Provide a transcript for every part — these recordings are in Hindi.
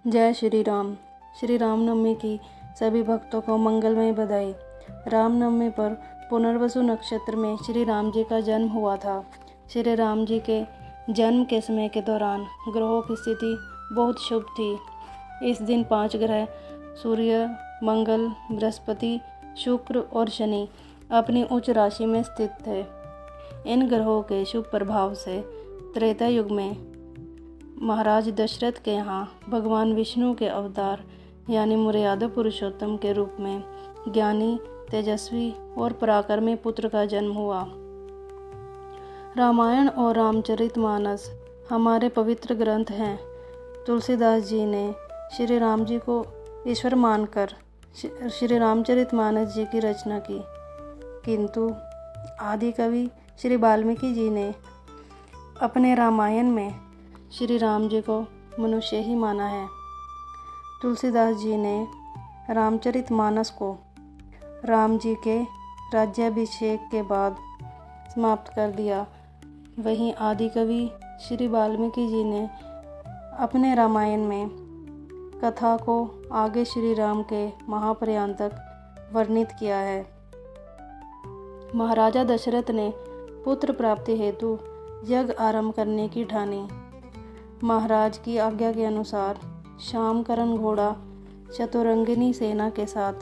जय श्री राम। श्री रामनवमी की सभी भक्तों को मंगलमय बधाई। रामनवमी पर पुनर्वसु नक्षत्र में श्री राम जी का जन्म हुआ था। श्री राम जी के जन्म के समय के दौरान ग्रहों की स्थिति बहुत शुभ थी। इस दिन 5 ग्रह सूर्य, मंगल, बृहस्पति, शुक्र और शनि अपनी उच्च राशि में स्थित थे। इन ग्रहों के शुभ प्रभाव से त्रेता युग में महाराज दशरथ के यहाँ भगवान विष्णु के अवतार यानी मर्यादा पुरुषोत्तम के रूप में ज्ञानी, तेजस्वी और पराक्रमी पुत्र का जन्म हुआ। रामायण और रामचरितमानस हमारे पवित्र ग्रंथ हैं। तुलसीदास जी ने श्री राम जी को ईश्वर मानकर श्री रामचरितमानस जी की रचना की, किंतु आदि कवि श्री वाल्मीकि जी ने अपने रामायण में श्री राम जी को मनुष्य ही माना है। तुलसीदास जी ने रामचरितमानस को राम जी के राज्याभिषेक के बाद समाप्त कर दिया। वहीं आदि कवि श्री वाल्मीकि जी ने अपने रामायण में कथा को आगे श्री राम के महाप्रयाण तक वर्णित किया है। महाराजा दशरथ ने पुत्र प्राप्ति हेतु यज्ञ आरंभ करने की ठानी। महाराज की आज्ञा के अनुसार शामकरण घोड़ा चतुरंगिनी सेना के साथ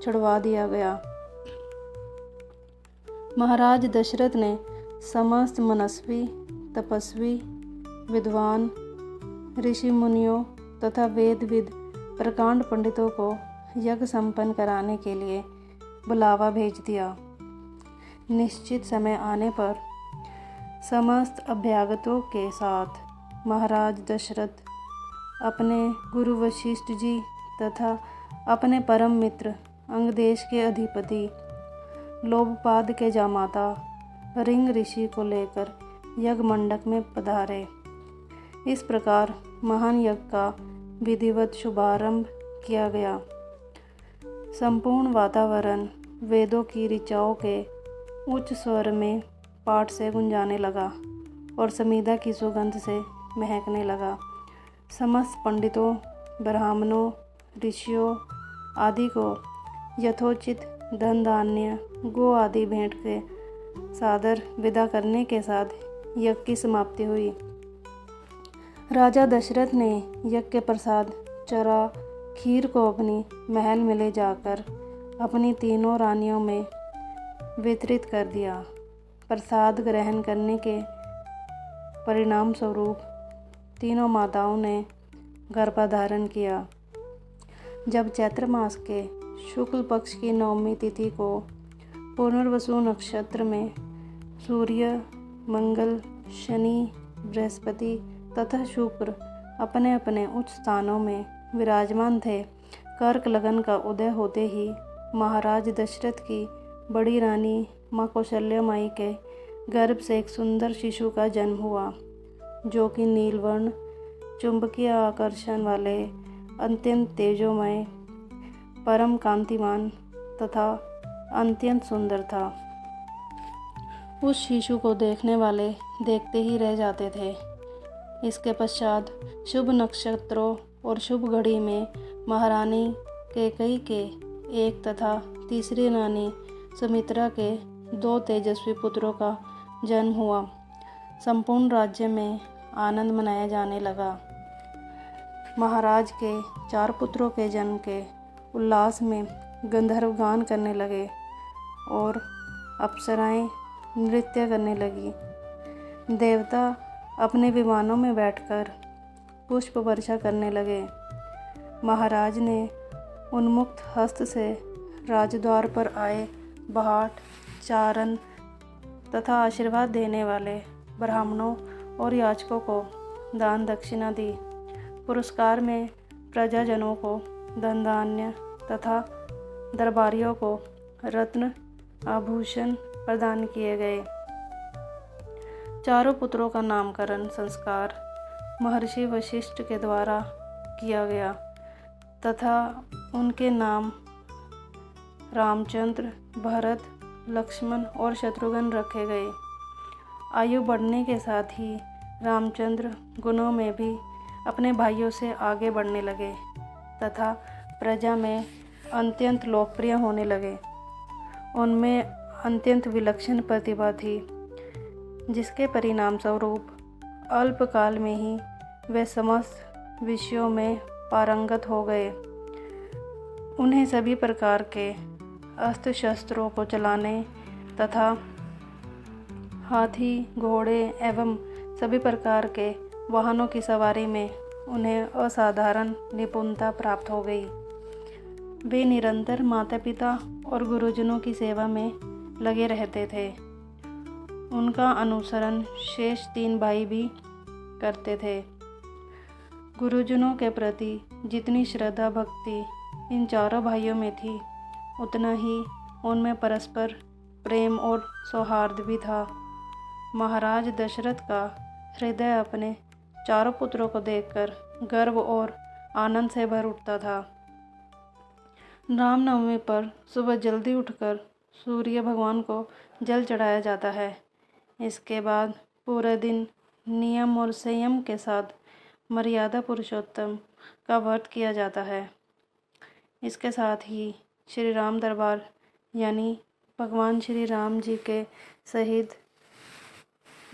छुड़वा दिया गया। महाराज दशरथ ने समस्त मनस्वी, तपस्वी, विद्वान, ऋषि मुनियों तथा वेदविद प्रकांड पंडितों को यज्ञ संपन्न कराने के लिए बुलावा भेज दिया। निश्चित समय आने पर समस्त अभ्यागतों के साथ महाराज दशरथ अपने गुरु वशिष्ठ जी तथा अपने परम मित्र अंगदेश के अधिपति लोभपाद के जामाता रिंग ऋषि को लेकर यज्ञ मंडप में पधारे। इस प्रकार महान यज्ञ का विधिवत शुभारंभ किया गया। संपूर्ण वातावरण वेदों की ऋचाओं के उच्च स्वर में पाठ से गुंजाने लगा और समीधा की सुगंध से महकने लगा। समस्त पंडितों, ब्राह्मणों, ऋषियों आदि को यथोचित धन धान्य, गो आदि भेंट के सादर विदा करने के साथ यज्ञ की समाप्ति हुई। राजा दशरथ ने यज्ञ के प्रसाद चरा खीर को अपनी महल में ले जाकर अपनी तीनों रानियों में वितरित कर दिया। प्रसाद ग्रहण करने के परिणाम स्वरूप तीनों माताओं ने गर्भाधारण किया। जब चैत्र मास के शुक्ल पक्ष की नवमी तिथि को पुनर्वसु नक्षत्र में सूर्य, मंगल, शनि, बृहस्पति तथा शुक्र अपने अपने उच्च स्थानों में विराजमान थे, कर्क लगन का उदय होते ही महाराज दशरथ की बड़ी रानी माँ कौशल्या माई के गर्भ से एक सुंदर शिशु का जन्म हुआ, जो कि नीलवर्ण, चुंबकीय आकर्षण वाले, अत्यंत तेजोमय, परम कांतिमान तथा अत्यंत सुंदर था। उस शिशु को देखने वाले देखते ही रह जाते थे। इसके पश्चात शुभ नक्षत्रों और शुभ घड़ी में महारानी कैकेयी के एक तथा तीसरी रानी सुमित्रा के 2 तेजस्वी पुत्रों का जन्म हुआ। संपूर्ण राज्य में आनंद मनाया जाने लगा। महाराज के 4 पुत्रों के जन्म के उल्लास में गंधर्व गान करने लगे और अप्सराएं नृत्य करने लगी। देवता अपने विमानों में बैठकर पुष्प वर्षा करने लगे। महाराज ने उन्मुक्त हस्त से राजद्वार पर आए बहाट, चारण तथा आशीर्वाद देने वाले ब्राह्मणों और याचकों को दान दक्षिणा दी। पुरस्कार में प्रजाजनों को धन धान्य तथा दरबारियों को रत्न आभूषण प्रदान किए गए। चारों पुत्रों का नामकरण संस्कार महर्षि वशिष्ठ के द्वारा किया गया तथा उनके नाम रामचंद्र, भरत, लक्ष्मण और शत्रुघ्न रखे गए। आयु बढ़ने के साथ ही रामचंद्र गुणों में भी अपने भाइयों से आगे बढ़ने लगे तथा प्रजा में अत्यंत लोकप्रिय होने लगे। उनमें अत्यंत विलक्षण प्रतिभा थी, जिसके परिणाम स्वरूप अल्पकाल में ही वे समस्त विषयों में पारंगत हो गए। उन्हें सभी प्रकार के अस्त्र शस्त्रों को चलाने तथा हाथी, घोड़े एवं सभी प्रकार के वाहनों की सवारी में उन्हें असाधारण निपुणता प्राप्त हो गई। वे निरंतर माता पिता और गुरुजनों की सेवा में लगे रहते थे। उनका अनुसरण शेष 3 भाई भी करते थे। गुरुजनों के प्रति जितनी श्रद्धा भक्ति इन चारों भाइयों में थी, उतना ही उनमें परस्पर प्रेम और सौहार्द भी था। महाराज दशरथ का हृदय अपने चारों पुत्रों को देखकर गर्व और आनंद से भर उठता था। रामनवमी पर सुबह जल्दी उठकर सूर्य भगवान को जल चढ़ाया जाता है। इसके बाद पूरे दिन नियम और संयम के साथ मर्यादा पुरुषोत्तम का व्रत किया जाता है। इसके साथ ही श्री राम दरबार यानी भगवान श्री राम जी के सहित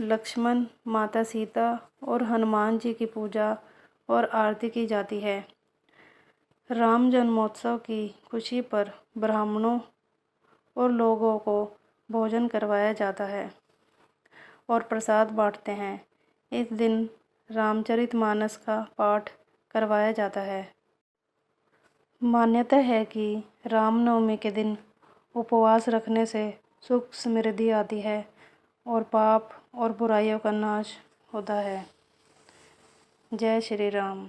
लक्ष्मण, माता सीता और हनुमान जी की पूजा और आरती की जाती है। राम जन्मोत्सव की खुशी पर ब्राह्मणों और लोगों को भोजन करवाया जाता है और प्रसाद बांटते हैं। इस दिन रामचरितमानस का पाठ करवाया जाता है। मान्यता है कि रामनवमी के दिन उपवास रखने से सुख समृद्धि आती है और पाप और बुराइयों का नाश होता है। जय श्री राम।